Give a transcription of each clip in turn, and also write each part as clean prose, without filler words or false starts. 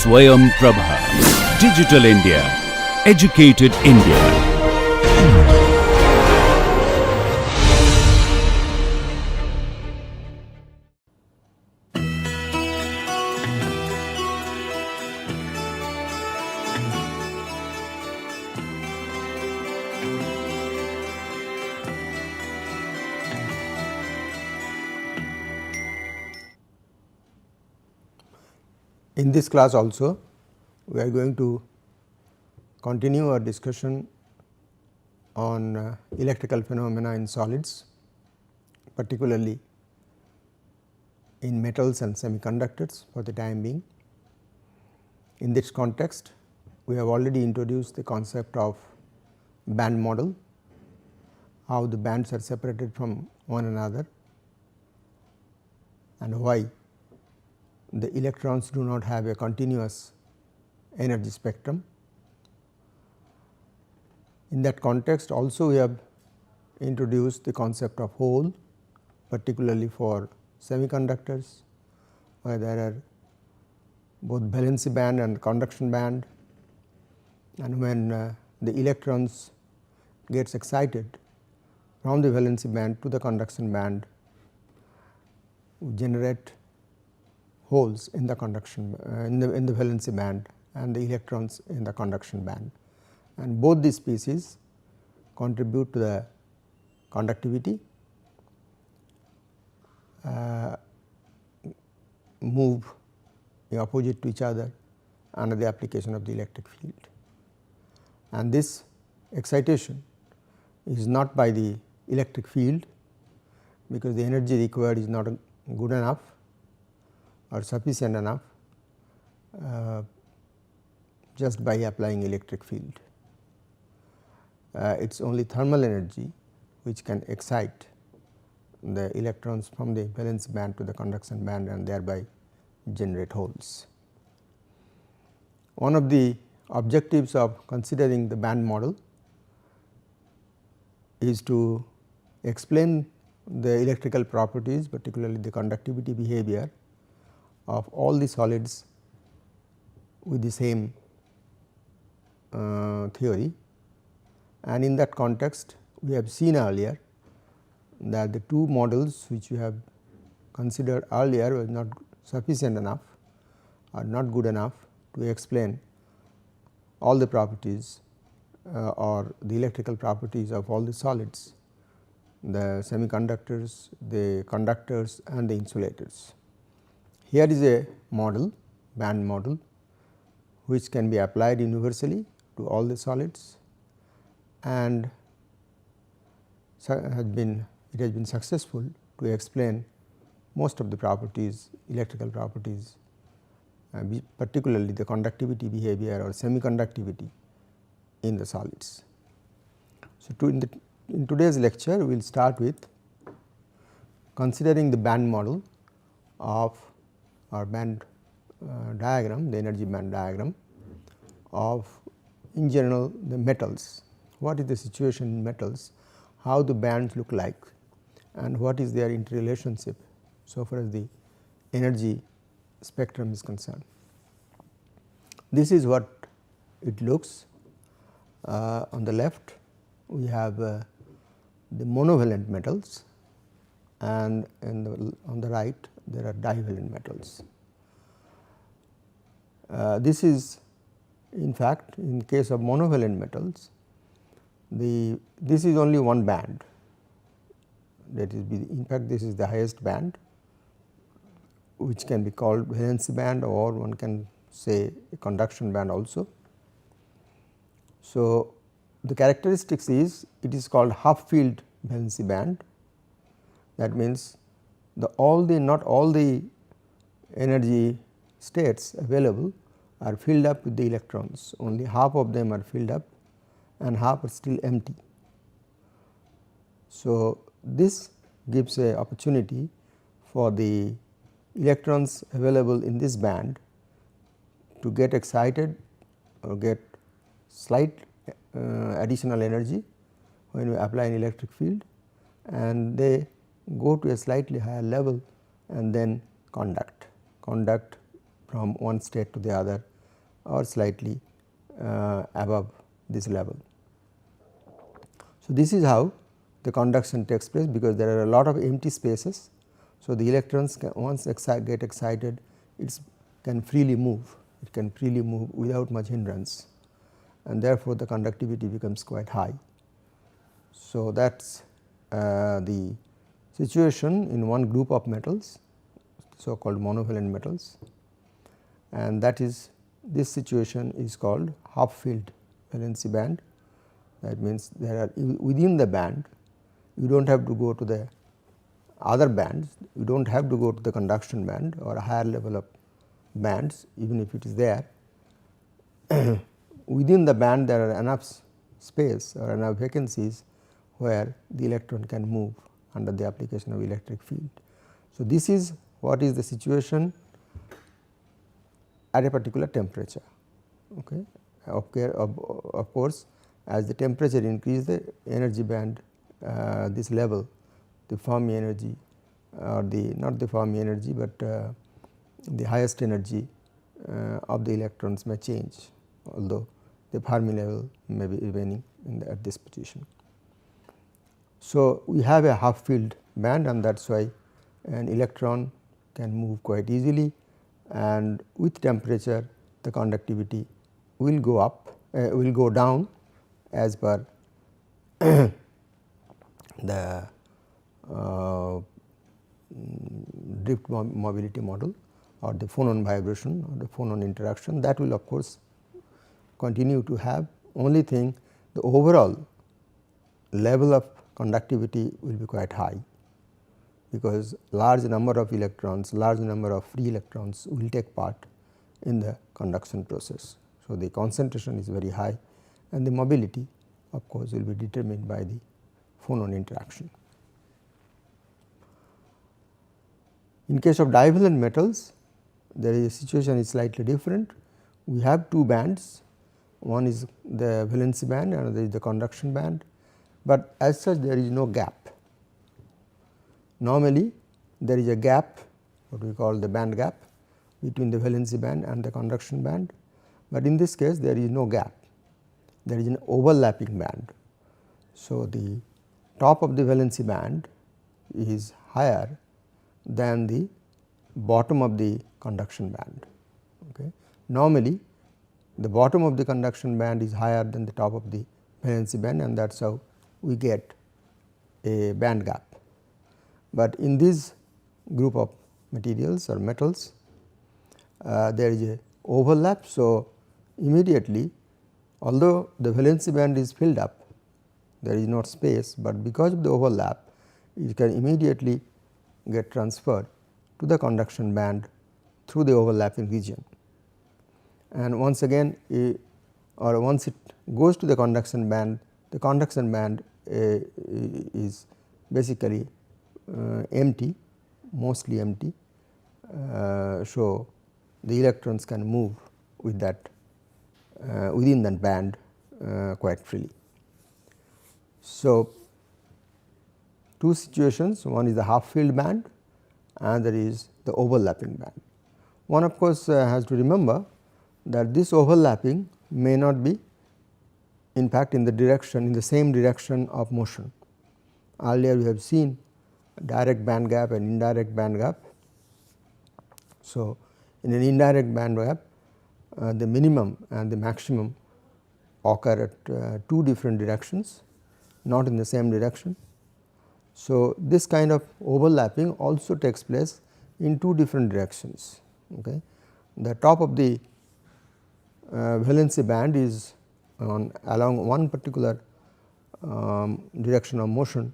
Swayam Prabha. Digital India. Educated India. In this class also we are going to continue our discussion on electrical phenomena in solids, particularly in metals and semiconductors for the time being. In this context, we have already introduced the concept of band model, how the bands are separated from one another and why the electrons do not have a continuous energy spectrum. In that context also we have introduced the concept of hole, particularly for semiconductors, where there are both valency band and conduction band, and when the electrons gets excited from the valency band to the conduction band, we generate holes in the conduction in the valency band and the electrons in the conduction band, and both these species contribute to the conductivity, move opposite to each other under the application of the electric field. And this excitation is not by the electric field, because the energy required is not good enough or sufficient enough just by applying electric field. It is only thermal energy which can excite the electrons from the valence band to the conduction band and thereby generate holes. One of the objectives of considering the band model is to explain the electrical properties, particularly the conductivity behavior of all the solids with the same theory, and in that context we have seen earlier that the two models which we have considered earlier were not sufficient enough or not good enough to explain all the properties or the electrical properties of all the solids, the semiconductors, the conductors and the insulators. Here is a model, band model, which can be applied universally to all the solids, and it has been successful to explain most of the properties, electrical properties, particularly the conductivity behavior or semiconductivity in the solids. So, in today's lecture we will start with considering the band model of our band diagram, the energy band diagram of in general the metals. What is the situation in metals, how the bands look like and what is their interrelationship so far as the energy spectrum is concerned. This is what it looks. On the left we have the monovalent metals, and on the right there are divalent metals. This is in fact in case of monovalent metals, this is only one band, that is in fact this is the highest band, which can be called valency band or one can say a conduction band also. So, the characteristics is it is called half filled valency band, that means not all the energy states available are filled up with the electrons, only half of them are filled up and half are still empty. So, this gives a opportunity for the electrons available in this band to get excited or get slight additional energy when we apply an electric field, and they go to a slightly higher level and then conduct from one state to the other or slightly above this level. So, this is how the conduction takes place, because there are a lot of empty spaces. So, the electrons can once get excited, it can freely move, it can freely move without much hindrance, and therefore, the conductivity becomes quite high. So, that is the situation in one group of metals, so called monovalent metals, and that is, this situation is called half filled valency band. That means, there are within the band, you do not have to go to the other bands, you do not have to go to the conduction band or a higher level of bands, even if it is there. Within the band there are enough space or enough vacancies where the electron can move under the application of electric field. So, this is what is the situation at a particular temperature. Okay. Of course, as the temperature increases, the energy band, this level, the Fermi energy or the not the Fermi energy, but the highest energy of the electrons may change, although the Fermi level may be remaining at this position. So, we have a half filled band, and that is why an electron can move quite easily, and with temperature the conductivity will go up, will go down as per the drift mobility model or the phonon vibration or the phonon interaction. That will of course continue to have, only thing the overall level of conductivity will be quite high, because large number of electrons, large number of free electrons will take part in the conduction process. So, the concentration is very high, and the mobility of course will be determined by the phonon interaction. In case of divalent metals, there is a situation is slightly different. We have two bands, one is the valency band, another is the conduction band, but as such there is no gap. Normally there is a gap, what we call the band gap, between the valency band and the conduction band, but in this case there is no gap, there is an overlapping band. So, the top of the valency band is higher than the bottom of the conduction band. Okay. Normally the bottom of the conduction band is higher than the top of the valency band, and that is how we get a band gap. But in this group of materials or metals, there is a overlap. So, immediately, although the valency band is filled up, there is not space, but because of the overlap it can immediately get transferred to the conduction band through the overlapping region. And once again or once it goes to the conduction band is basically empty, mostly empty. So, the electrons can move with that within that band quite freely. So, two situations, one is the half filled band, another is the overlapping band. One of course has to remember that this overlapping may not be in fact in the same direction of motion. Earlier we have seen direct band gap and indirect band gap. So, in an indirect band gap the minimum and the maximum occur at two different directions, not in the same direction. So, this kind of overlapping also takes place in two different directions. Okay. The top of the valency band is along one particular direction of motion,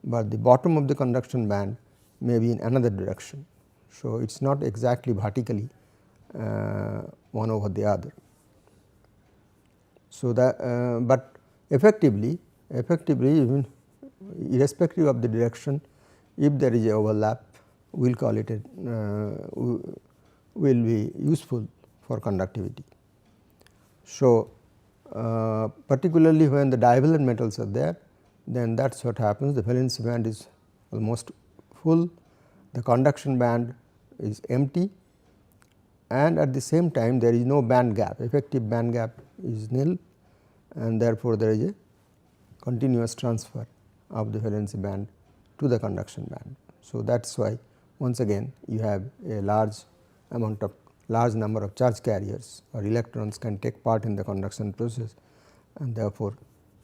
but the bottom of the conduction band may be in another direction. So, it is not exactly vertically one over the other. So, that but effectively even irrespective of the direction, if there is a overlap, we will call it will be useful for conductivity. So, particularly when the divalent metals are there, then that is what happens, the valency band is almost full, the conduction band is empty, and at the same time there is no band gap, effective band gap is nil, and therefore, there is a continuous transfer of the valency band to the conduction band. So, that is why once again you have a large number of charge carriers or electrons can take part in the conduction process, and therefore,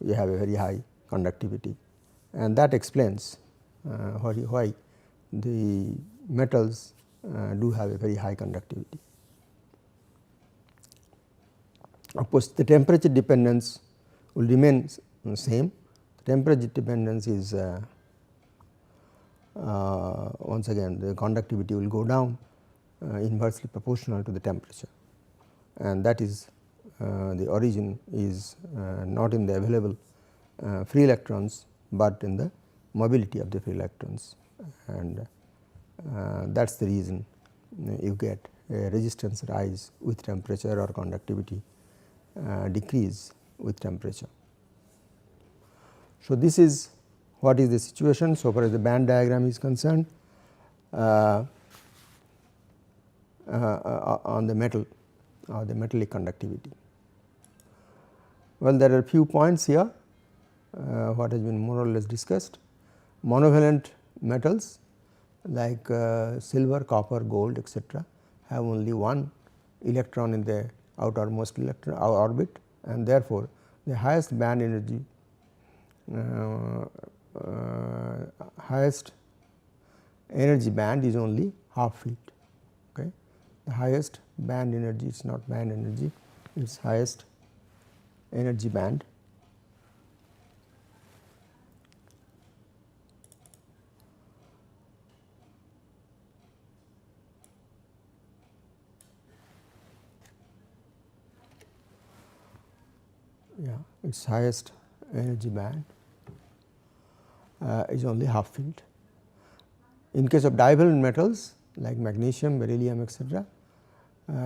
you have a very high conductivity, and that explains why the metals do have a very high conductivity. Of course, the temperature dependence will remain same. The temperature dependence is once again the conductivity will go down inversely proportional to the temperature, and that is the origin is not in the available free electrons, but in the mobility of the free electrons, and that is the reason you get a resistance rise with temperature or conductivity decrease with temperature. So, this is what is the situation so far as the band diagram is concerned on the metal or the metallic conductivity. Well, there are few points here what has been more or less discussed. Monovalent metals like silver, copper, gold etc. have only one electron in the outermost orbit, and therefore, the highest band energy band is only half field. Okay. The highest band energy is not band energy, it is highest energy band. Yeah, its highest energy band is only half field. In case of divalent metals like magnesium, beryllium etc.,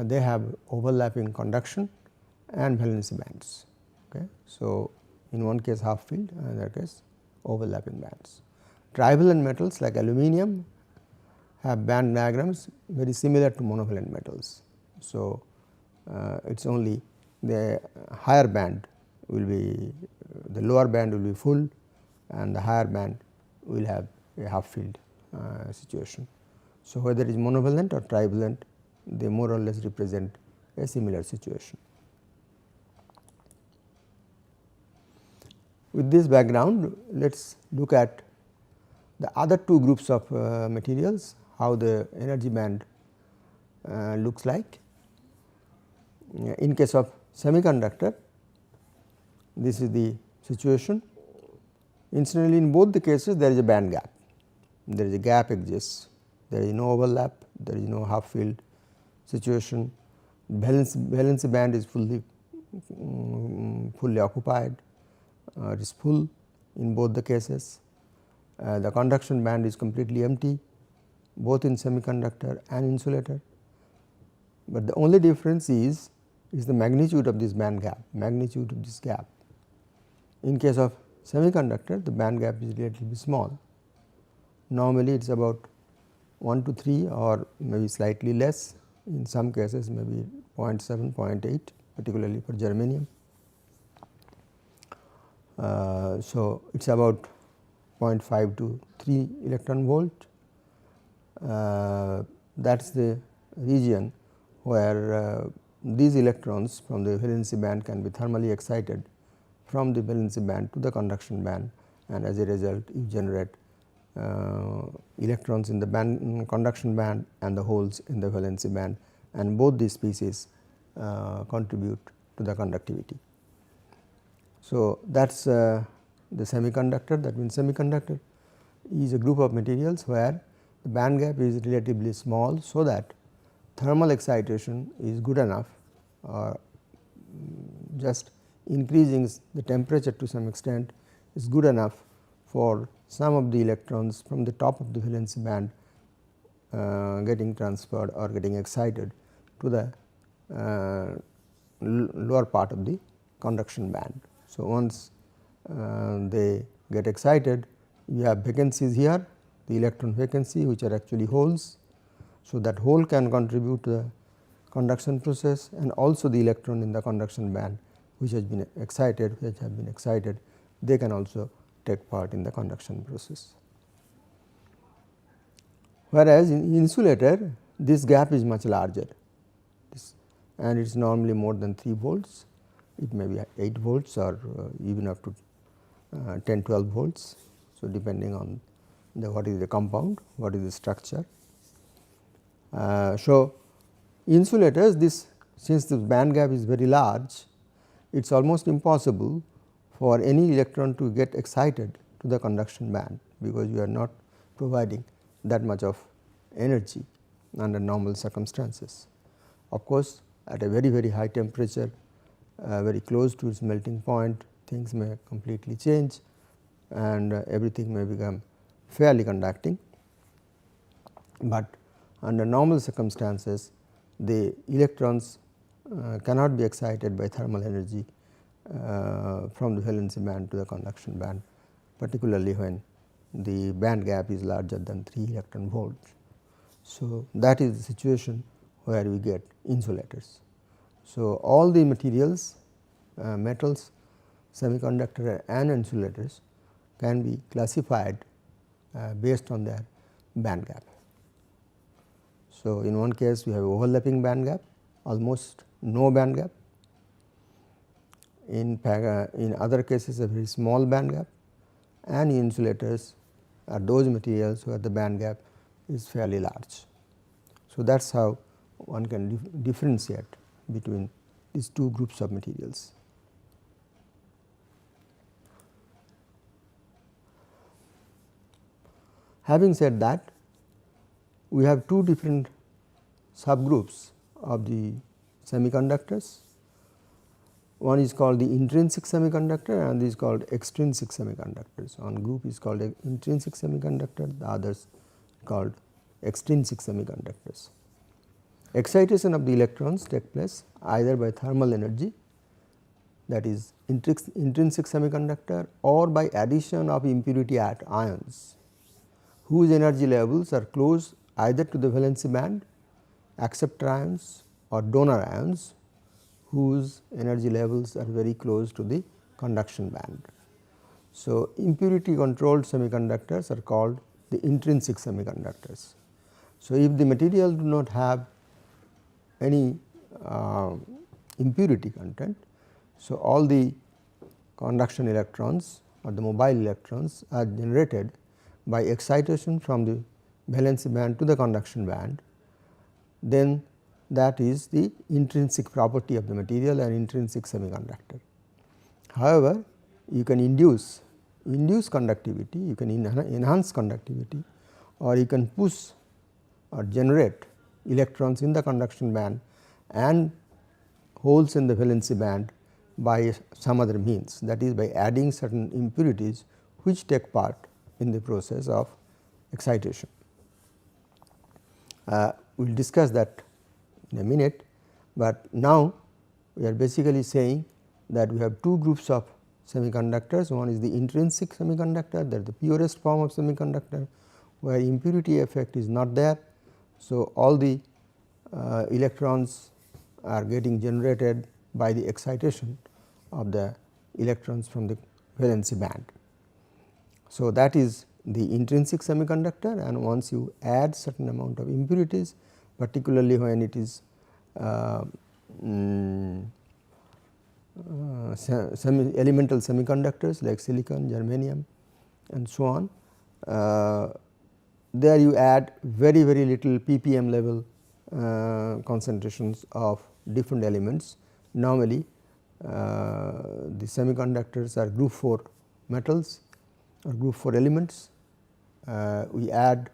they have overlapping conduction and valency bands. Okay. So, in one case half field, another case overlapping bands. Trivalent metals like aluminum have band diagrams very similar to monovalent metals. So, it is only the higher band will be the lower band will be full, and the higher band will have a half field situation. So, whether it is monovalent or trivalent, they more or less represent a similar situation. With this background, let us look at the other two groups of materials, how the energy band looks like. In case of semiconductor, this is the situation. Incidentally, in both the cases there is a band gap, there is a gap exists, there is no overlap, there is no half field situation, valency band is fully occupied, it is full in both the cases. The conduction band is completely empty both in semiconductor and insulator, but the only difference is the magnitude of this band gap, magnitude of this gap. In case of semiconductor, the band gap is relatively small. Normally, it is about 1 to 3 or maybe slightly less, in some cases maybe 0.7, 0.8, particularly for germanium. So, it is about 0.5 to 3 electron volt. That is the region where these electrons from the valency band can be thermally excited from the valency band to the conduction band, and as a result you generate electrons in the conduction band and the holes in the valency band, and both these species contribute to the conductivity. So, that is the semiconductor. That means, semiconductor is a group of materials where the band gap is relatively small, so that thermal excitation is good enough, or just increasing the temperature to some extent is good enough for some of the electrons from the top of the valency band getting transferred or getting excited to the lower part of the conduction band. So, once they get excited, you have vacancies here, the electron vacancy which are actually holes. So, that hole can contribute to the conduction process, and also the electron in the conduction band which has been excited, they can also take part in the conduction process. Whereas in insulator, this gap is much larger, and it is normally more than 3 volts. It may be 8 volts or even up to 10-12 volts. So, depending on what is the compound, what is the structure. So, insulators, this since the band gap is very large, it is almost impossible for any electron to get excited to the conduction band, because you are not providing that much of energy under normal circumstances. Of course, at a very high temperature, very close to its melting point, things may completely change and everything may become fairly conducting, but under normal circumstances the electrons cannot be excited by thermal energy from the valency band to the conduction band, particularly when the band gap is larger than 3 electron volts. So, that is the situation where we get insulators. So, all the materials, metals, semiconductor and insulators can be classified based on their band gap. So, in one case we have overlapping band gap, almost no band gap. In other cases a very small band gap, and insulators are those materials where the band gap is fairly large. So, that is how one can differentiate between these two groups of materials. Having said that, we have two different subgroups of the semiconductors. One is called the intrinsic semiconductor and this is called extrinsic semiconductors. One group is called intrinsic semiconductor, the others called extrinsic semiconductors. Excitation of the electrons take place either by thermal energy, that is intrinsic semiconductor, or by addition of impurity ions whose energy levels are close either to the valency band, acceptor ions or donor ions whose energy levels are very close to the conduction band. So, impurity controlled semiconductors are called the intrinsic semiconductors. So, if the material do not have any impurity content, so all the conduction electrons or the mobile electrons are generated by excitation from the valency band to the conduction band, then that is the intrinsic property of the material and intrinsic semiconductor. However, you can induce conductivity, you can enhance conductivity, or you can push or generate electrons in the conduction band and holes in the valency band by some other means, that is by adding certain impurities which take part in the process of excitation. We will discuss that in a minute, but now we are basically saying that we have two groups of semiconductors. One is the intrinsic semiconductor, that is the purest form of semiconductor where impurity effect is not there. So, all the electrons are getting generated by the excitation of the electrons from the valency band. So, that is the intrinsic semiconductor, and once you add certain amount of impurities, particularly when it is elemental semiconductors like silicon, germanium and so on, there you add very little ppm level concentrations of different elements. Normally the semiconductors are group 4 metals or group 4 elements. We add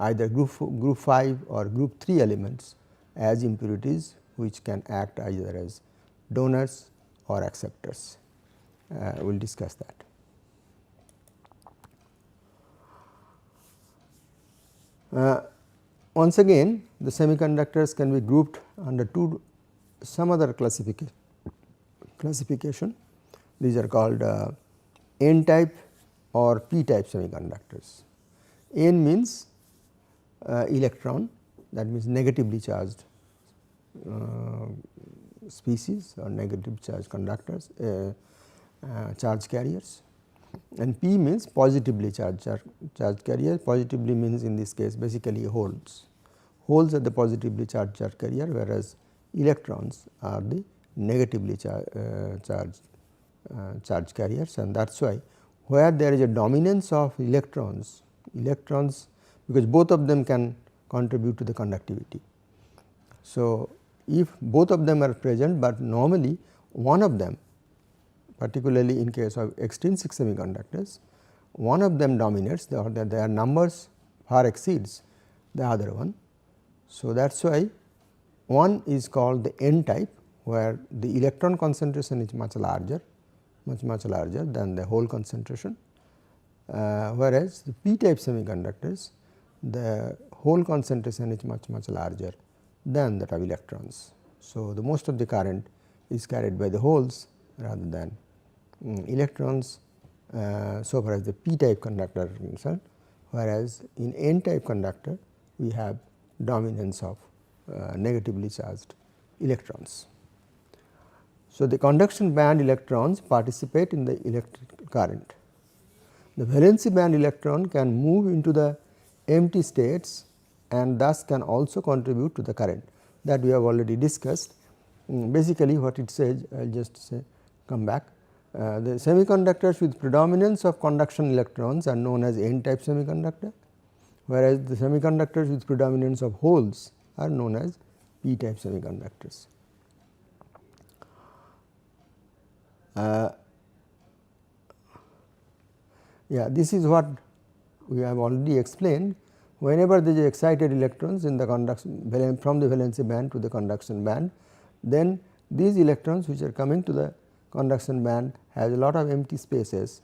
either group 5 or group 3 elements as impurities which can act either as donors or acceptors. We will discuss that. Once again, the semiconductors can be grouped under some other classification. These are called N type or P type semiconductors. N means electron that means negatively charged species or negative charge conductors, charge carriers, and P means positively charged carrier. Positively means in this case basically holes. Holes are the positively charged carrier, whereas electrons are the negatively charged carriers, and that is why where there is a dominance of electrons because both of them can contribute to the conductivity. So, if both of them are present, but normally one of them, particularly in case of extrinsic semiconductors, one of them dominates, their numbers far exceeds the other one. So, that is why one is called the N type, where the electron concentration is much larger than the hole concentration, whereas the P type semiconductors, the hole concentration is much larger than that of electrons. So, the most of the current is carried by the holes rather than electrons, so far as the P type conductor is concerned, whereas in N type conductor we have dominance of negatively charged electrons. So, the conduction band electrons participate in the electric current. The valency band electron can move into the empty states and thus can also contribute to the current, that we have already discussed. Basically what it says, I will just say come back. The semiconductors with predominance of conduction electrons are known as N type semiconductor, whereas the semiconductors with predominance of holes are known as P type semiconductors. This is what we have already explained. Whenever there is excited electrons in the conduction from the valency band to the conduction band, then these electrons which are coming to the conduction band has a lot of empty spaces,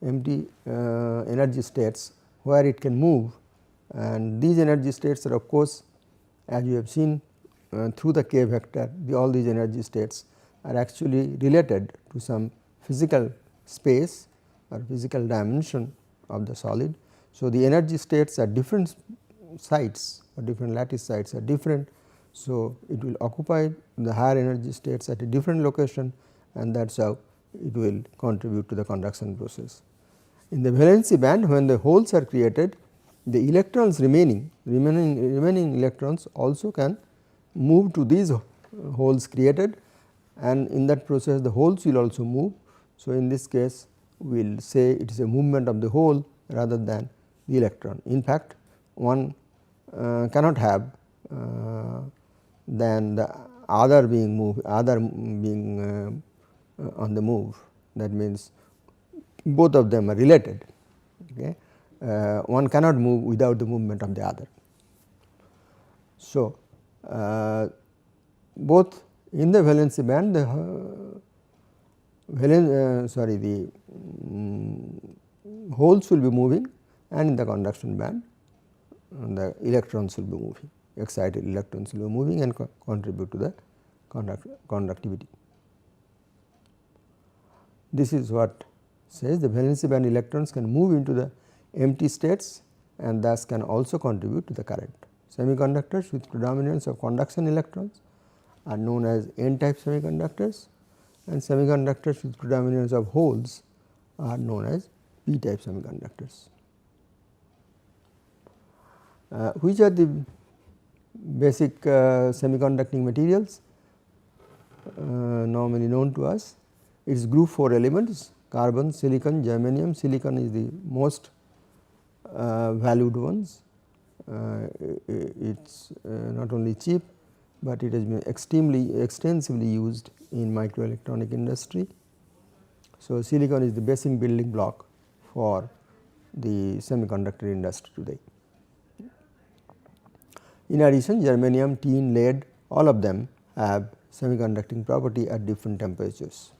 empty energy states where it can move, and these energy states are of course, as you have seen through the k vector, all these energy states are actually related to some physical space or physical dimension of the solid. So, the energy states at different sites or different lattice sites are different. So, it will occupy the higher energy states at a different location, and that is how it will contribute to the conduction process. In the valency band, when the holes are created, the electrons remaining electrons also can move to these holes created, and in that process the holes will also move. So, in this case we will say it is a movement of the hole rather than the electron. In fact, one cannot have than the other being on the move, that means both of them are related. Okay. One cannot move without the movement of the other. So, both in the valency band the holes will be moving, and in the conduction band the electrons will be moving, excited electrons will be moving and contribute to the conductivity. This is what says the valency band electrons can move into the empty states and thus can also contribute to the current. Semiconductors with predominance of conduction electrons are known as N type semiconductors, and semiconductors with predominance of holes are known as P type semiconductors. Which are the basic semiconducting materials normally known to us? It is group 4 elements: carbon, silicon, germanium. Silicon is the most valued ones. It is not only cheap, but it has been extensively used in microelectronic industry. So, silicon is the basic building block for the semiconductor industry today. In addition, germanium, tin, lead, all of them have semiconducting property at different temperatures.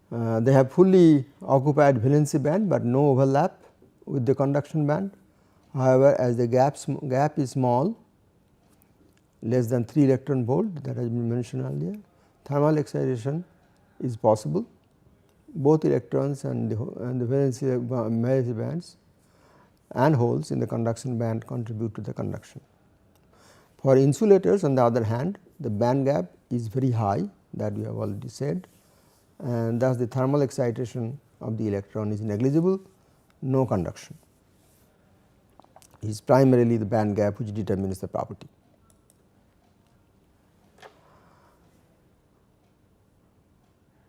They have fully occupied valency band, but no overlap with the conduction band. However, as the gap is small, less than 3 electron volt, that has been mentioned earlier, thermal excitation is possible. Both electrons and the valency bands and holes in the conduction band contribute to the conduction. For insulators on the other hand, the band gap is very high, that we have already said, and thus the thermal excitation of the electron is negligible, no conduction. It is primarily the band gap which determines the property.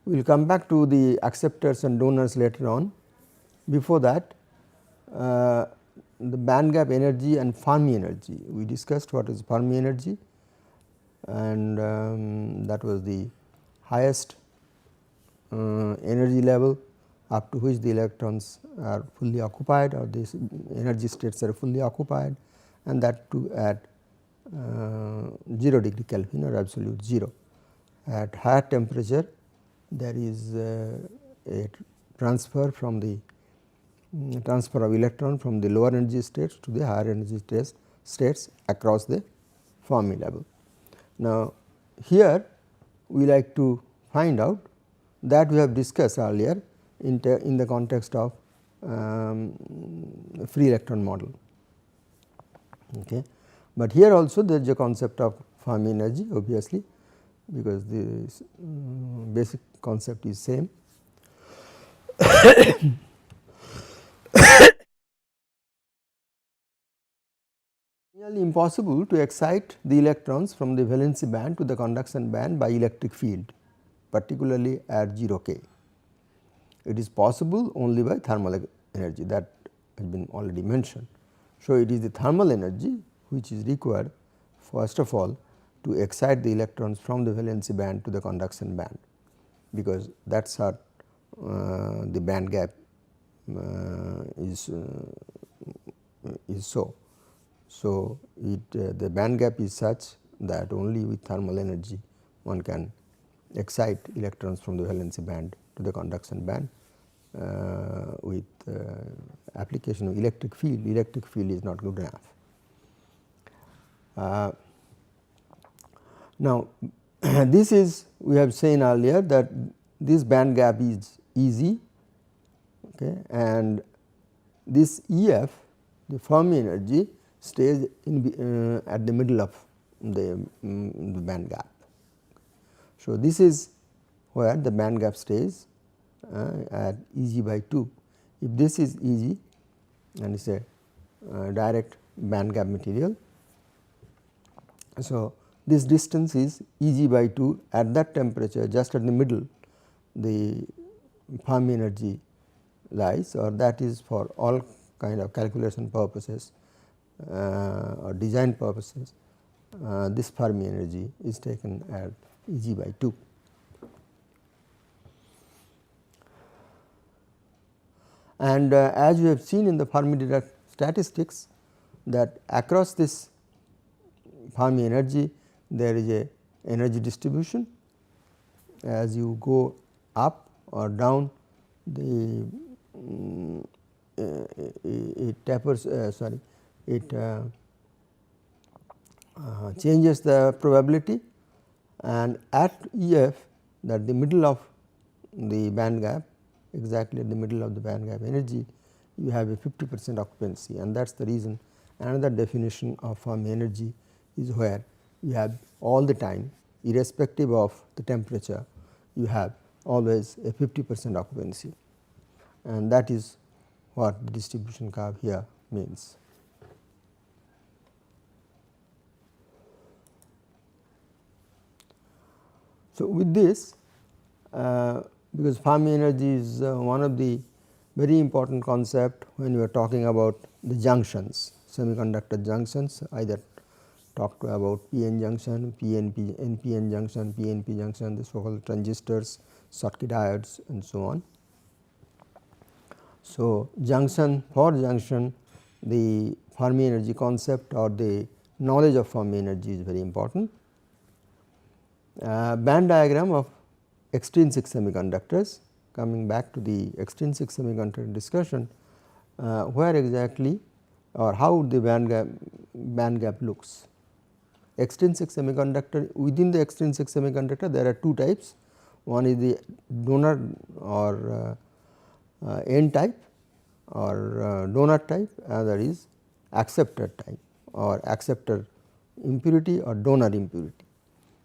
We will come back to the acceptors and donors later on. Before that, the band gap energy and Fermi energy. We discussed what is Fermi energy, and that was the highest energy level up to which the electrons are fully occupied, or these energy states are fully occupied, and that too at 0 degree Kelvin or absolute 0. At higher temperature there is a transfer from the transfer of electron from the lower energy states to the higher energy states across the Fermi level. Now, here we like to find out that we have discussed earlier in the context of free electron model. Okay. But here also there is a concept of Fermi energy, obviously, because the basic concept is same. Nearly impossible to excite the electrons from the valency band to the conduction band by electric field, particularly at 0 K. It is possible only by thermal energy, that has been already mentioned. So, it is the thermal energy which is required first of all to excite the electrons from the valency band to the conduction band, because that is how the band gap is so. So, the band gap is such that only with thermal energy one can excite electrons from the valency band to the conduction band. With application of electric field is not good enough. Now, this is, we have seen earlier that this band gap is easy, okay, and this EF, the Fermi energy, stays in at the middle of the band gap. So, this is where the band gap stays at Eg by 2. If this is Eg and it is a direct band gap material. So, this distance is Eg by 2, at that temperature just at the middle the Fermi energy lies, or that is for all kind of calculation purposes or design purposes, this Fermi energy is taken at Eg by 2. And as we have seen in the Fermi Dirac statistics, that across this Fermi energy there is a energy distribution. As you go up or down, the it tapers it changes the probability, and at EF, that the middle of the band gap, exactly at the middle of the band gap energy, you have a 50% occupancy, and that is the reason. Another definition of Fermi energy is where you have all the time, irrespective of the temperature, you have always a 50% occupancy, and that is what the distribution curve here means. So, with this, because Fermi energy is one of the very important concept when we are talking about the junctions, semiconductor junctions, either talk about PN junction, PNP, NPN junction, PNP junction, the so called transistors, Schottky diodes and so on. So, junction, for junction, the Fermi energy concept or the knowledge of Fermi energy is very important. Band diagram of extrinsic semiconductors, coming back to the extrinsic semiconductor discussion, where exactly or how the band gap looks. Extrinsic semiconductor, within the extrinsic semiconductor there are two types, one is the donor or N type, or donor type, other is acceptor type or acceptor impurity or donor impurity.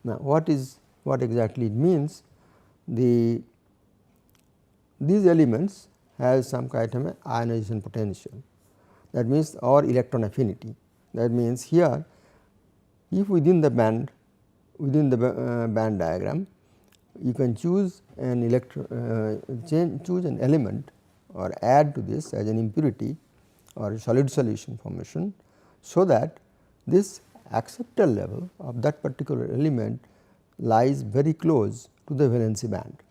Now, what exactly it means? These elements have some kind of ionization potential, that means or electron affinity. That means, here if within the band diagram you can choose an choose an element or add to this as an impurity or solid solution formation, so that this acceptor level of that particular element lies very close to the valency band,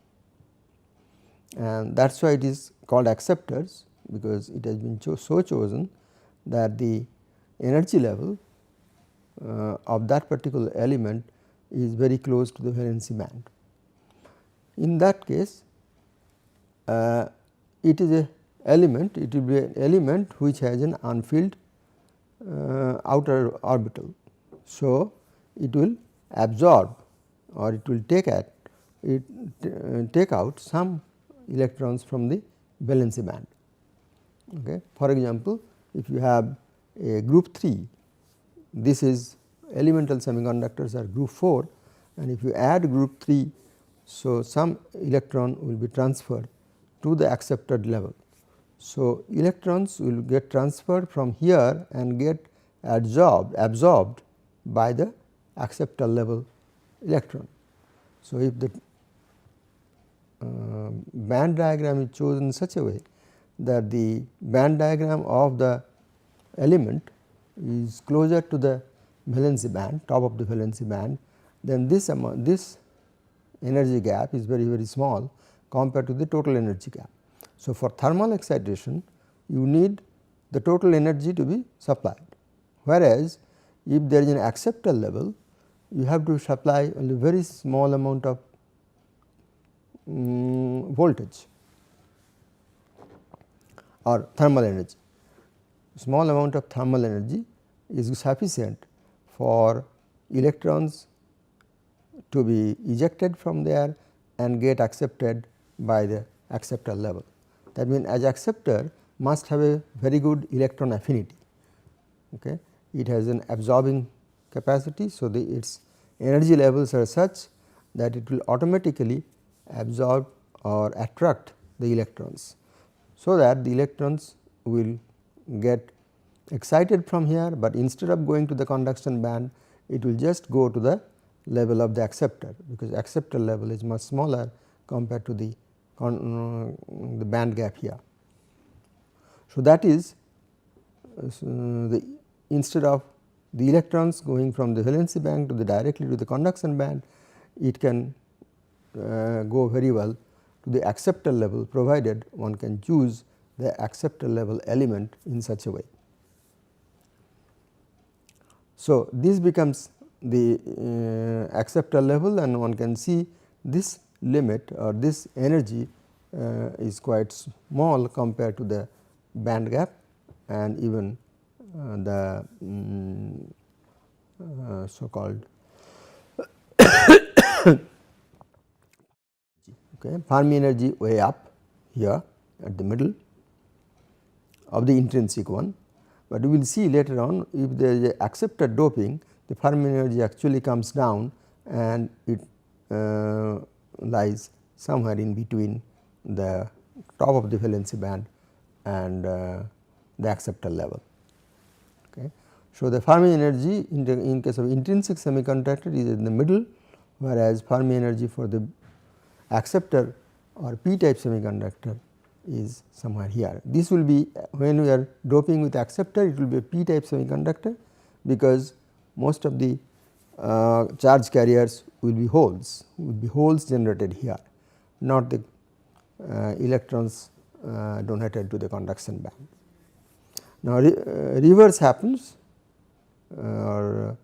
and that is why it is called acceptors, because it has been so chosen that the energy level of that particular element is very close to the valency band. In that case, it is a element, it will be an element which has an unfilled outer orbital. So, it will absorb or it will take out some electrons from the valency band. Okay. For example, if you have a group 3, this is elemental semiconductors are group 4, and if you add group 3, so some electron will be transferred to the accepted level. So, electrons will get transferred from here and get absorbed by the acceptor level electron. So, if the band diagram is chosen in such a way that the band diagram of the element is closer to the valency band, top of the valency band, then this energy gap is very small compared to the total energy gap. So, for thermal excitation you need the total energy to be supplied, whereas if there is an acceptor level you have to supply only very small amount of voltage or thermal energy. Small amount of thermal energy is sufficient for electrons to be ejected from there and get accepted by the acceptor level. That means, as acceptor must have a very good electron affinity. Okay. It has an absorbing capacity. So, its energy levels are such that it will automatically absorb or attract the electrons, so that the electrons will get excited from here, but instead of going to the conduction band it will just go to the level of the acceptor, because acceptor level is much smaller compared to the band gap here. So, that is instead of the electrons going from the valency band to the directly to the conduction band, it can go very well to the acceptor level, provided one can choose the acceptor level element in such a way. So, this becomes the acceptor level, and one can see this limit or this energy is quite small compared to the band gap and even the so called Fermi energy way up here at the middle of the intrinsic one, but we will see later on if there is a acceptor doping, the Fermi energy actually comes down and it lies somewhere in between the top of the valency band and the acceptor level. Okay. So, the Fermi energy in case of intrinsic semiconductor is in the middle, whereas Fermi energy for the acceptor or p type semiconductor is somewhere here. This will be when we are doping with acceptor, it will be a p type semiconductor, because most of the charge carriers will be holes generated here, not the electrons donated to the conduction band. Now, reverse happens or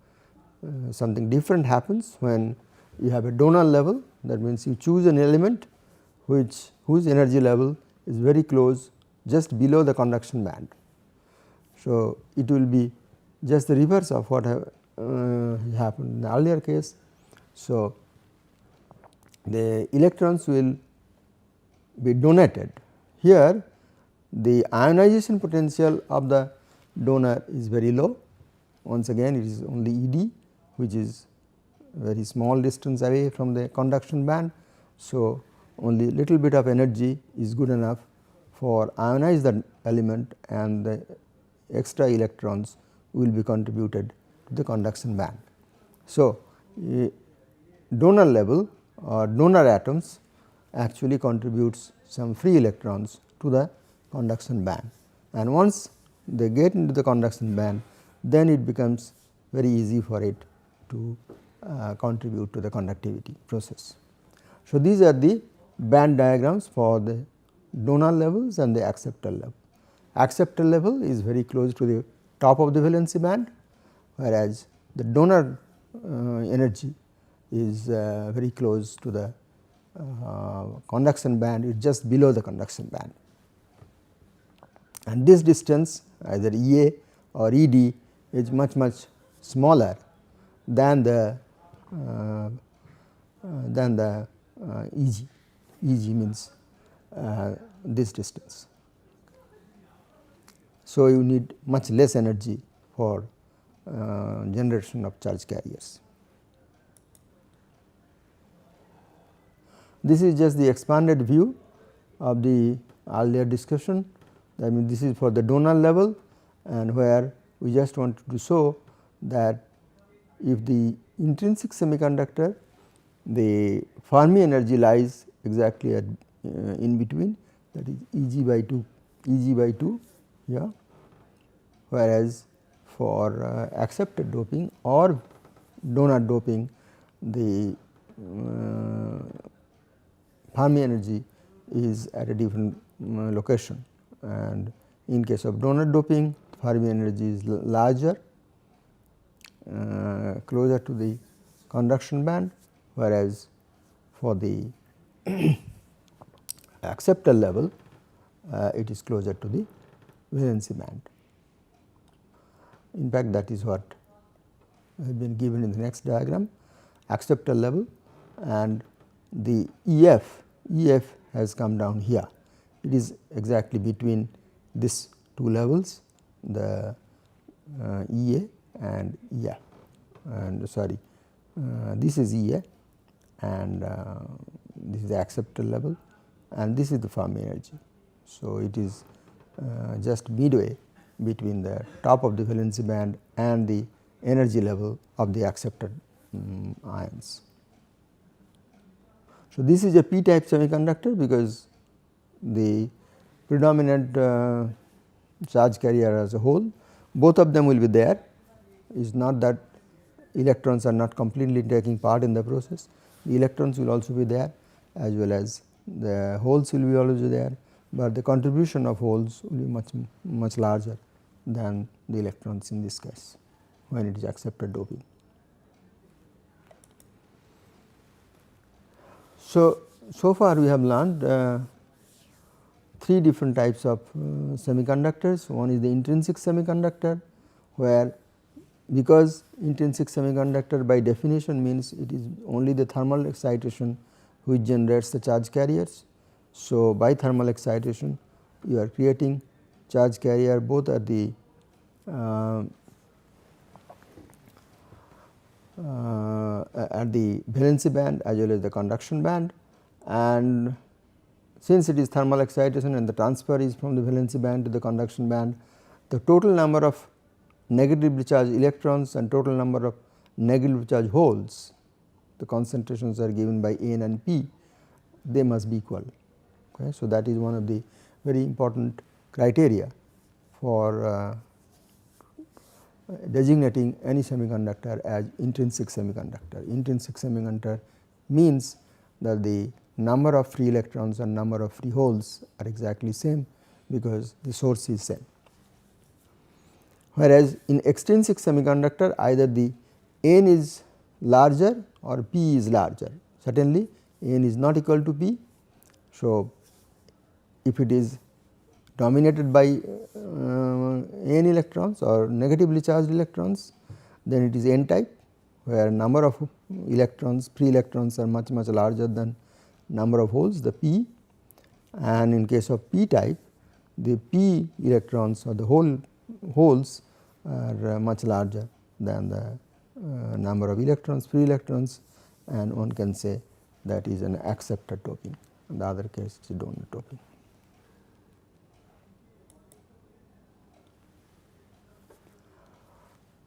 something different happens when you have a donor level. That means, you choose an element whose energy level is very close, just below the conduction band. So, it will be just the reverse of what happened in the earlier case. So, the electrons will be donated. Here the ionization potential of the donor is very low. Once again it is only ED, which is very small distance away from the conduction band. So, only little bit of energy is good enough for ionize the element, and the extra electrons will be contributed to the conduction band. So, donor level or donor atoms actually contributes some free electrons to the conduction band, and once they get into the conduction band, then it becomes very easy for it to contribute to the conductivity process. So, these are the band diagrams for the donor levels and the acceptor level. Acceptor level is very close to the top of the valency band, whereas the donor energy is very close to the conduction band, it is just below the conduction band. And this distance, either EA or ED, is much smaller than the EG. EG means this distance. So, you need much less energy for generation of charge carriers. This is just the expanded view of the earlier discussion. I mean, this is for the donor level, and where we just wanted to show that if the intrinsic semiconductor, the Fermi energy lies exactly at in between, that is Eg by 2 yeah, whereas for accepted doping or donor doping, the Fermi energy is at a different location, and in case of donor doping, Fermi energy is larger, closer to the conduction band, whereas for the acceptor level it is closer to the valency band. In fact, that is what has been given in the next diagram, acceptor level, and the EF has come down here. It is exactly between these two levels, the EA and EF, and sorry, this is EA and this is the acceptor level, and this is the Fermi energy. So, it is just midway between the top of the valency band and the energy level of the accepted ions. So, this is a p type semiconductor, because the predominant charge carrier as a whole, both of them will be there. It is not that electrons are not completely taking part in the process, the electrons will also be there, as well as the holes will be also there, but the contribution of holes will be much larger than the electrons in this case when it is accepted doping. So far we have learned 3 different types of semiconductors. One is the intrinsic semiconductor, where because intrinsic semiconductor by definition means it is only the thermal excitation which generates the charge carriers. So, by thermal excitation you are creating charge carrier both at the valency band as well as the conduction band, and since it is thermal excitation and the transfer is from the valency band to the conduction band, the total number of negatively charged electrons and total number of negatively charged holes, the concentrations are given by N and P, they must be equal. Okay. So, that is one of the very important criteria for designating any semiconductor as intrinsic semiconductor. Intrinsic semiconductor means that the number of free electrons and number of free holes are exactly same, because the source is same. Whereas, in extrinsic semiconductor either the N is larger or P is larger. Certainly, N is not equal to P. So, if it is dominated by N electrons or negatively charged electrons, then it is N type, where number of electrons, free electrons are much larger than number of holes, the P, and in case of P type the p electrons or the holes are much larger than the number of electrons, free electrons, and one can say that is an acceptor doping. In the other case it is donor doping.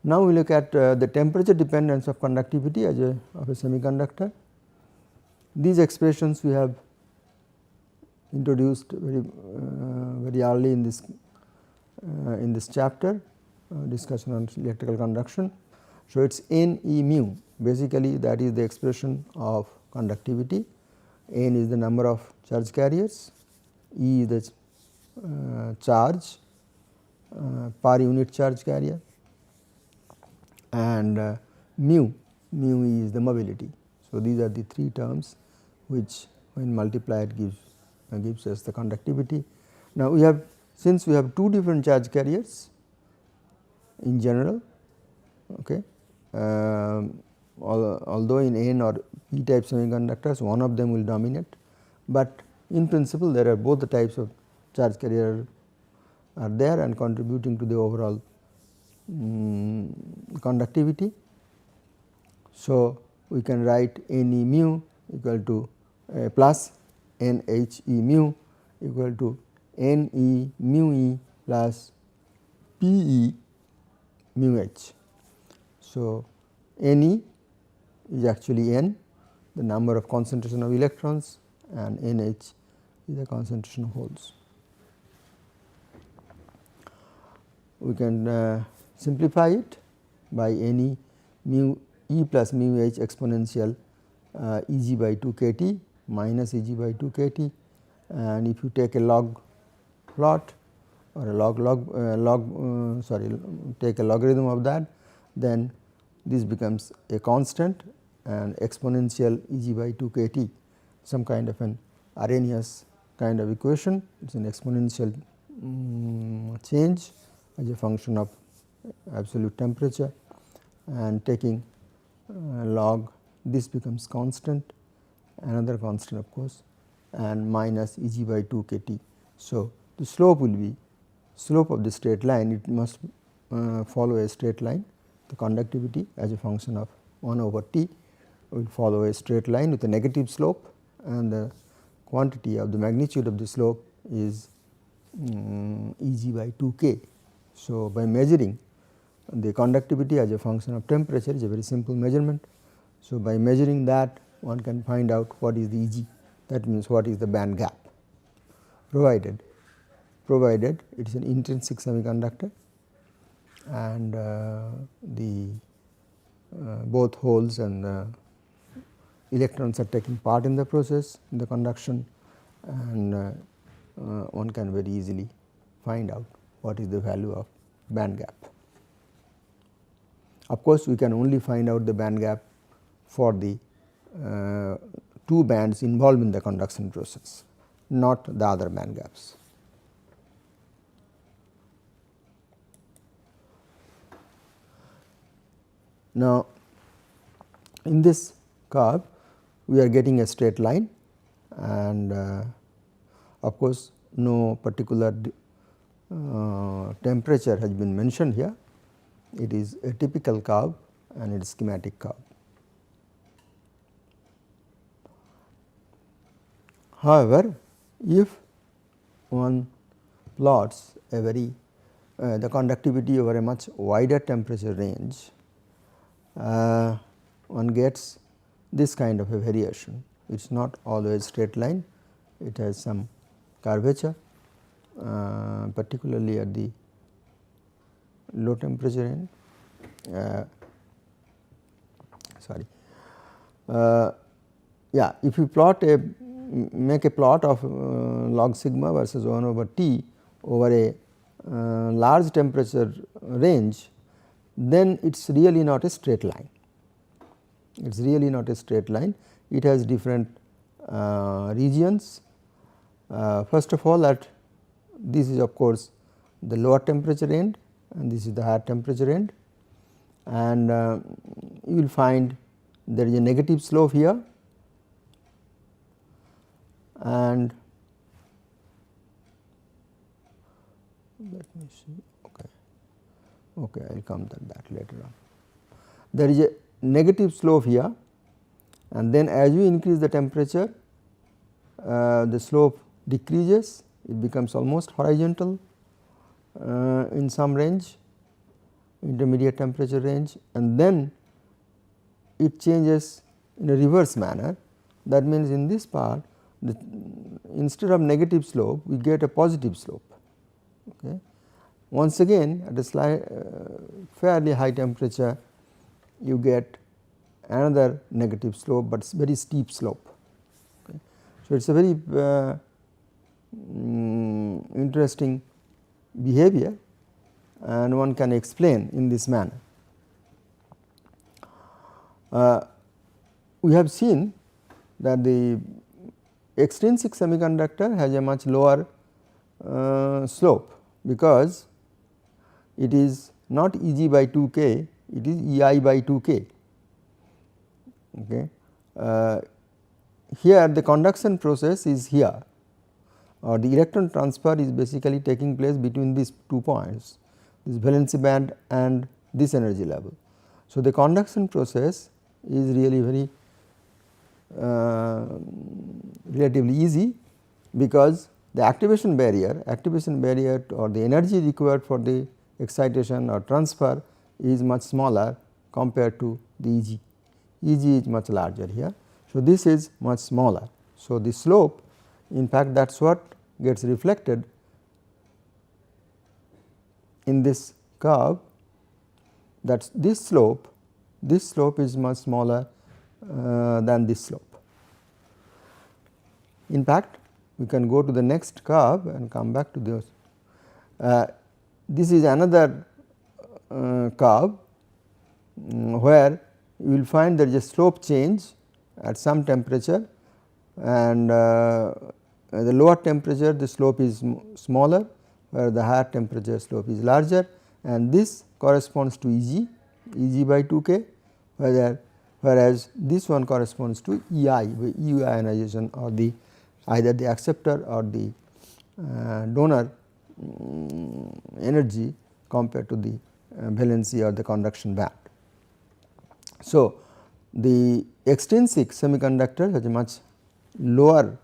Now we look at the temperature dependence of conductivity of a semiconductor. These expressions we have introduced very early in this chapter, discussion on electrical conduction. So, it is n e mu, basically that is the expression of conductivity. N is the number of charge carriers, E is the charge per unit charge carrier, and mu is the mobility. So, these are the three terms which when multiplied gives us the conductivity. Now, we have, since we have two different charge carriers in general, okay, although in n or p type semiconductors one of them will dominate, but in principle there are both the types of charge carrier are there and contributing to the overall conductivity. So, we can write n e mu equal to plus n h e mu equal to n e mu e plus p e mu h. So, n e is actually n, the number of concentration of electrons, and n h is the concentration of holes. We can simplify it by n e mu e plus mu h exponential E g by 2 k T minus E g by 2 k T, and if you take a log plot or a take a logarithm of that, then this becomes a constant and exponential E g by 2 k T, some kind of an Arrhenius kind of equation. It is an exponential change as a function of absolute temperature, and taking log, this becomes constant, another constant of course, and minus E g by 2 k T. So, the slope will be slope of the straight line, it must follow a straight line. The conductivity as a function of 1 over T will follow a straight line with a negative slope, and the quantity of the magnitude of the slope is E g by 2 k. So, by measuring the conductivity as a function of temperature is a very simple measurement. So, by measuring that one can find out what is the E g, that means what is the band gap, provided it is an intrinsic semiconductor and the both holes and electrons are taking part in the process in the conduction, and one can very easily find out what is the value of band gap. Of course, we can only find out the band gap for the two bands involved in the conduction process, not the other band gaps. Now, in this curve we are getting a straight line, and of course, no particular temperature has been mentioned here. It is a typical curve and it is schematic curve. However, if one plots a very the conductivity over a much wider temperature range, one gets this kind of a variation. It is not always straight line, it has some curvature, particularly at the low temperature end. If you plot make a plot of log sigma versus 1 over T over a large temperature range, then it is really not a straight line. It is really not a straight line. It has different regions. First of all, that this is of course the lower temperature end and this is the higher temperature end, and you will find there is a negative slope here, and let me see, okay, I will come to that later on. There is a negative slope here, and then as we increase the temperature, the slope decreases, it becomes almost horizontal in some range, intermediate temperature range, and then it changes in a reverse manner. That means, in this part instead of negative slope we get a positive slope. Okay. Once again at a fairly high temperature you get another negative slope, but very steep slope. Okay. So, it is a very interesting behavior, and one can explain in this manner. We have seen that the extrinsic semiconductor has a much lower slope, because it is not Eg by 2 k, it is Ei by 2 k. Okay. Here the conduction process is here, or the electron transfer is basically taking place between these 2 points, this valency band and this energy level. So, the conduction process is really very relatively easy, because the activation barrier or the energy required for the excitation or transfer is much smaller compared to the Eg. Eg is much larger here. So, this is much smaller. So, the slope, in fact, that is what gets reflected in this curve, that is this slope is much smaller than this slope. In fact, we can go to the next curve and come back to this. This is another curve where you will find there is a slope change at some temperature, and the lower temperature the slope is smaller, where the higher temperature slope is larger, and this corresponds to Eg by 2 k, whereas this one corresponds to Ei, E ionization, or the either the acceptor or the donor energy compared to the valency or the conduction band. So, the extrinsic semiconductor has a much lower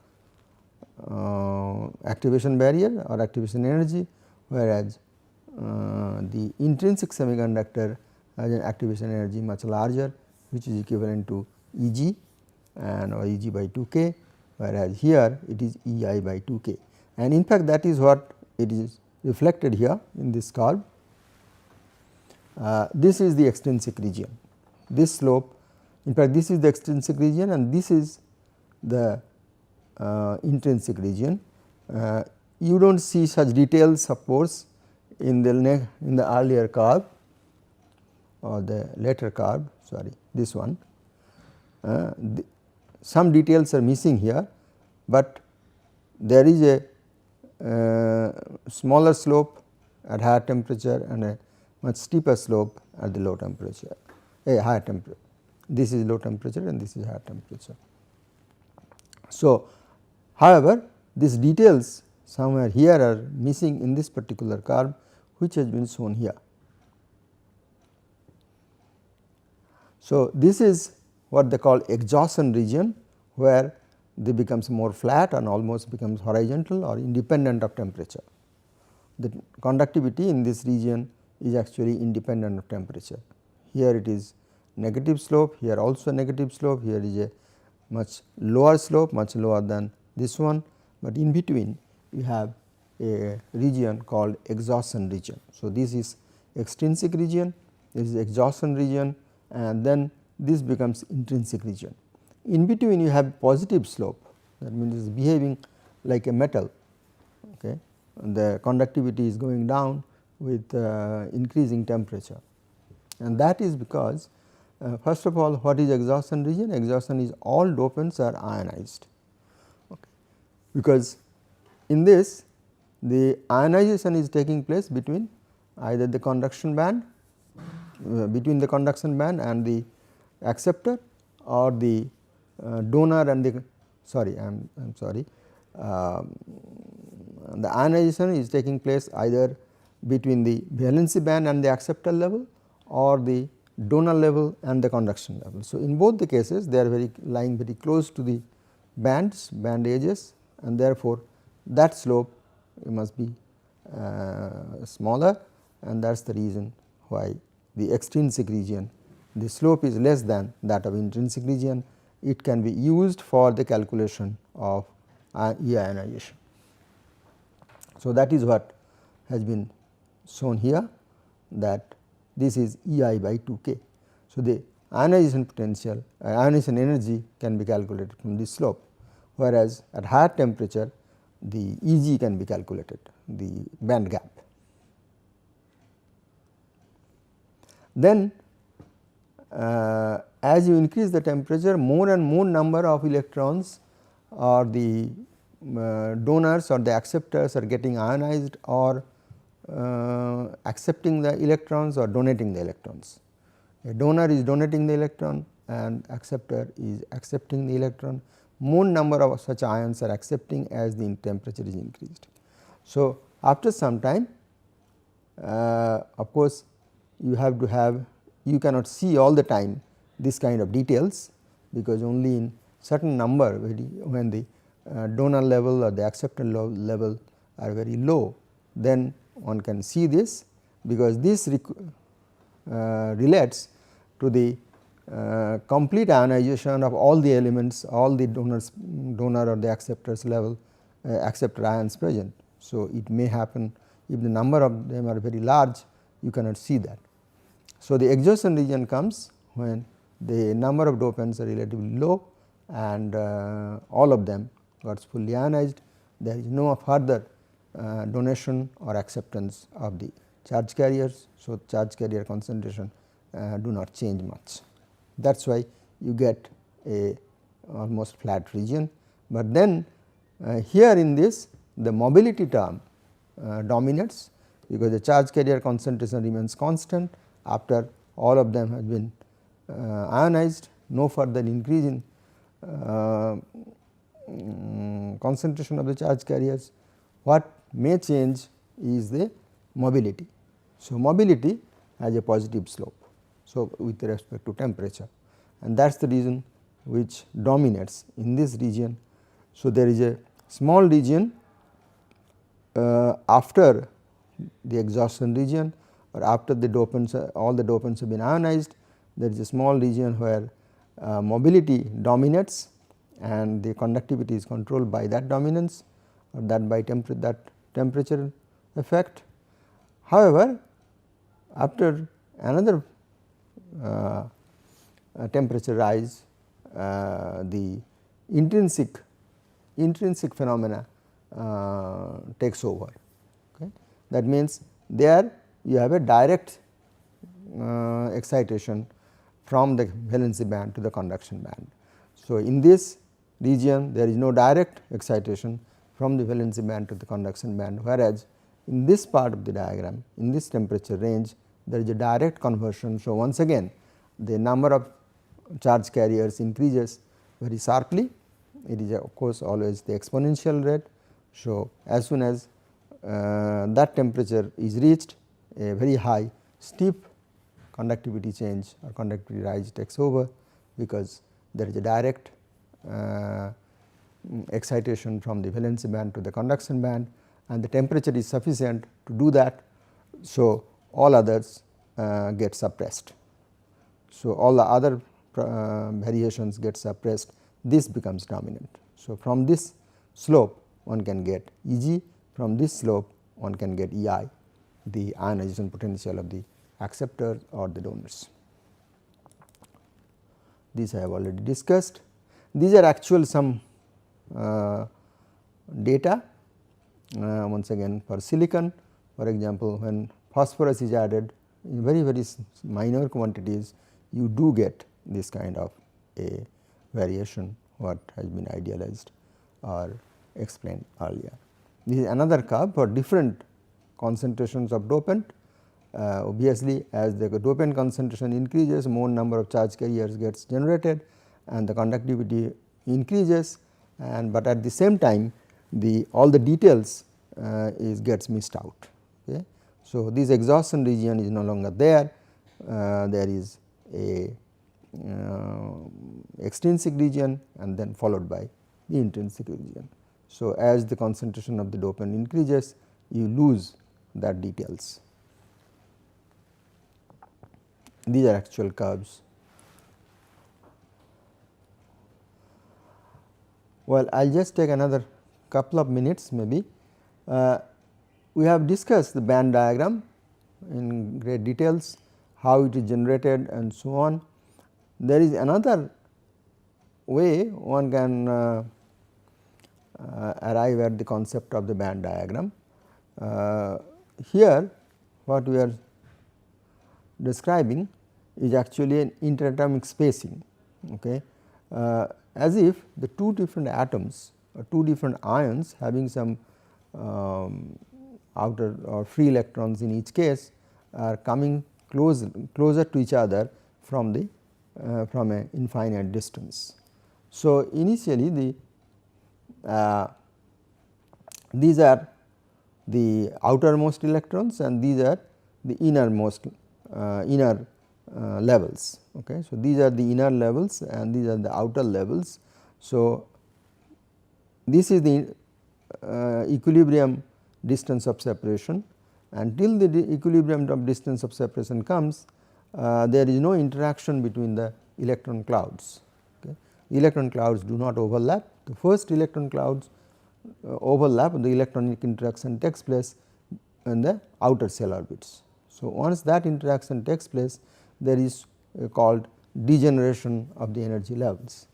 activation barrier or activation energy, whereas the intrinsic semiconductor has an activation energy much larger, which is equivalent to Eg and or Eg by 2 k, whereas here it is Ei by 2 k, and in fact that is what it is reflected here in this curve. This is the extrinsic region, this slope, in fact this is the extrinsic region and this is the intrinsic region. You do not see such details of course in the earlier curve or the later curve, sorry, this one. Some details are missing here, but there is a smaller slope at higher temperature and a much steeper slope at the low temperature, a higher temperature. This is low temperature and this is higher temperature. So, however, these details somewhere here are missing in this particular curve, which has been shown here. So, this is what they call exhaustion region, where they becomes more flat and almost becomes horizontal or independent of temperature. The conductivity in this region is actually independent of temperature. Here it is negative slope, here also negative slope, here is a much lower slope, much lower than this one, but in between you have a region called exhaustion region. So, this is extrinsic region, this is exhaustion region, and then this becomes intrinsic region. In between you have positive slope, that means it is behaving like a metal. Okay. The conductivity is going down with increasing temperature, and that is because first of all, what is exhaustion region? Exhaustion is all dopants are ionized, okay. Because in this the ionization is taking place between either the conduction band, between the conduction band and the acceptor, or the donor and the sorry I am sorry, the ionization is taking place either between the valency band and the acceptor level or the donor level and the conduction level. So, in both the cases they are lying very close to the band edges, and therefore, that slope must be smaller, and that is the reason why the extrinsic region, the slope is less than that of intrinsic region. It can be used for the calculation of E ionization. So, that is what has been shown here, that this is E I by 2 k. So, the ionization potential ionization energy can be calculated from this slope, whereas at higher temperature the E g can be calculated, the band gap. Then as you increase the temperature, more and more number of electrons or the donors or the acceptors are getting ionized or accepting the electrons or donating the electrons. A donor is donating the electron and acceptor is accepting the electron. More number of such ions are accepting as the temperature is increased. So, after some time, of course, you have to have, you cannot see all the time this kind of details, because only in certain number when the donor level or the acceptor level are very low, then one can see this, because this relates to the complete ionization of all the elements, all the donor or the acceptors level acceptor ions present. So, it may happen if the number of them are very large, you cannot see that. So, the exhaustion region comes when the number of dopants are relatively low and all of them got fully ionized. There is no further donation or acceptance of the charge carriers. So, charge carrier concentration do not change much. That is why you get a almost flat region, but then here in this the mobility term dominates, because the charge carrier concentration remains constant after all of them have been ionized, no further increase in concentration of the charge carriers. What may change is the mobility. So, mobility has a positive slope, so with respect to temperature, and that is the reason which dominates in this region. So, there is a small region after the exhaustion region or after the dopants, all the dopants have been ionized, there is a small region where mobility dominates and the conductivity is controlled by that dominance or that by that temperature effect. However, after another temperature rise, the intrinsic phenomena takes over. Okay. That means, there you have a direct excitation from the valency band to the conduction band. So, in this region there is no direct excitation from the valency band to the conduction band, whereas in this part of the diagram, in this temperature range, there is a direct conversion. So, once again the number of charge carriers increases very sharply. It is of course always the exponential rate. So, as soon as that temperature is reached, a very high steep conductivity change or conductivity rise takes over, because there is a direct excitation from the valency band to the conduction band, and the temperature is sufficient to do that. So, all others get suppressed. So, all the other variations get suppressed, this becomes dominant. So, from this slope one can get E g, from this slope one can get E I, the ionization potential of the acceptor or the donors. These I have already discussed. These are actual some data once again for silicon. For example, when phosphorus is added in very minor quantities, you do get this kind of a variation what has been idealized or explained earlier. This is another curve for different concentrations of dopant. Obviously, as the dopant concentration increases, more number of charge carriers gets generated and the conductivity increases, and but at the same time all the details gets missed out. Okay. So, this exhaustion region is no longer there, there is a extrinsic region and then followed by the intrinsic region. So, as the concentration of the dopant increases, you lose that details. These are actual curves. Well, I will just take another couple of minutes maybe. We have discussed the band diagram in great details, how it is generated and so on. There is another way one can arrive at the concept of the band diagram. Here what we are describing is actually an interatomic spacing, okay, as if the two different atoms or two different ions having some outer or free electrons in each case are coming closer to each other from the from a infinite distance. So, initially these are the outermost electrons and these are the innermost inner levels. Okay. So, these are the inner levels and these are the outer levels. So, this is the equilibrium distance of separation, and till the equilibrium of distance of separation comes, there is no interaction between the electron clouds. Okay. Electron clouds do not overlap. The first electron clouds overlap, the electronic interaction takes place in the outer shell orbits. So, once that interaction takes place, there is called degeneration of the energy levels.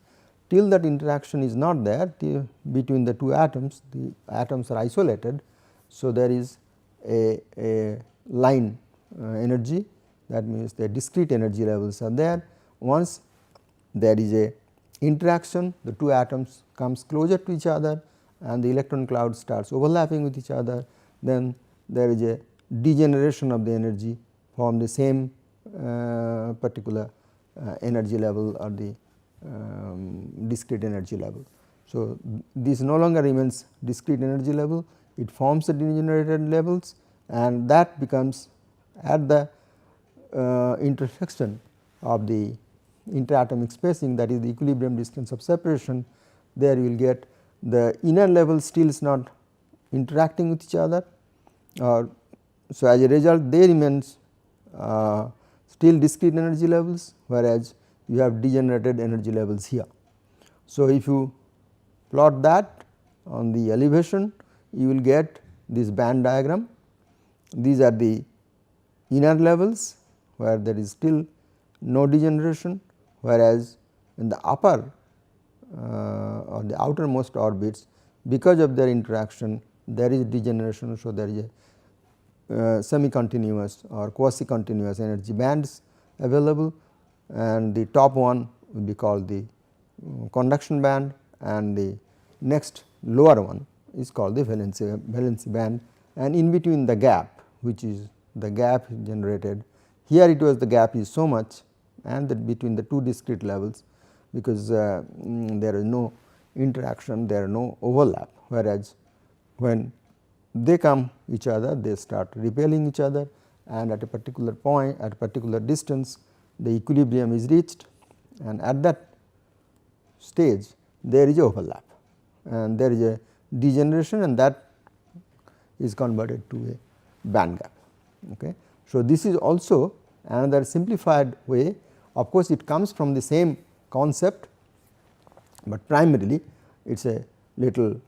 Till that interaction is not there between the two atoms, the atoms are isolated. So, there is a line energy, that means the discrete energy levels are there. Once there is a interaction, the two atoms comes closer to each other and the electron cloud starts overlapping with each other, then there is a degeneration of the energy from the same particular energy level or the discrete energy level. So, this no longer remains discrete energy level, it forms the degenerated levels and that becomes at the intersection of the interatomic spacing, that is the equilibrium distance of separation. There you will get the inner level still is not interacting with each other, so as a result they remains still discrete energy levels, whereas you have degenerated energy levels here. So, if you plot that on the elevation, you will get this band diagram. These are the inner levels where there is still no degeneration, whereas in the upper or the outermost orbits, because of their interaction there is degeneration. So, there is a semi continuous or quasi continuous energy bands available, and the top one will be called the conduction band and the next lower one is called the valency band, and in between the gap, which is the gap generated here, it was the gap is so much and that between the two discrete levels, because there is no interaction, there are no overlap, whereas when they come each other they start repelling each other, and at a particular point at a particular distance the equilibrium is reached, and at that stage there is a overlap and there is a degeneration, and that is converted to a band gap. Okay. So, this is also another simplified way. Of course, it comes from the same concept, but primarily it is a little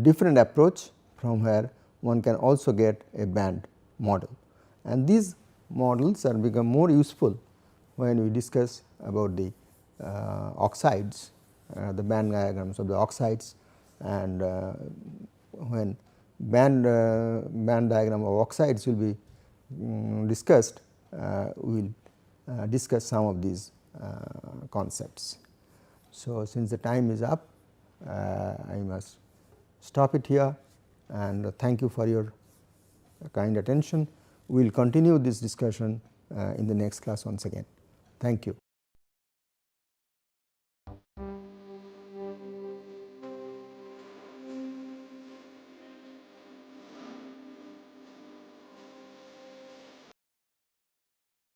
different approach from where one can also get a band model, and these models are become more useful when we discuss about the oxides, the band diagrams of the oxides, and when band diagram of oxides will be discussed, we will discuss some of these concepts. So, since the time is up, I must stop it here, and thank you for your kind attention. We will continue this discussion in the next class once again. Thank you.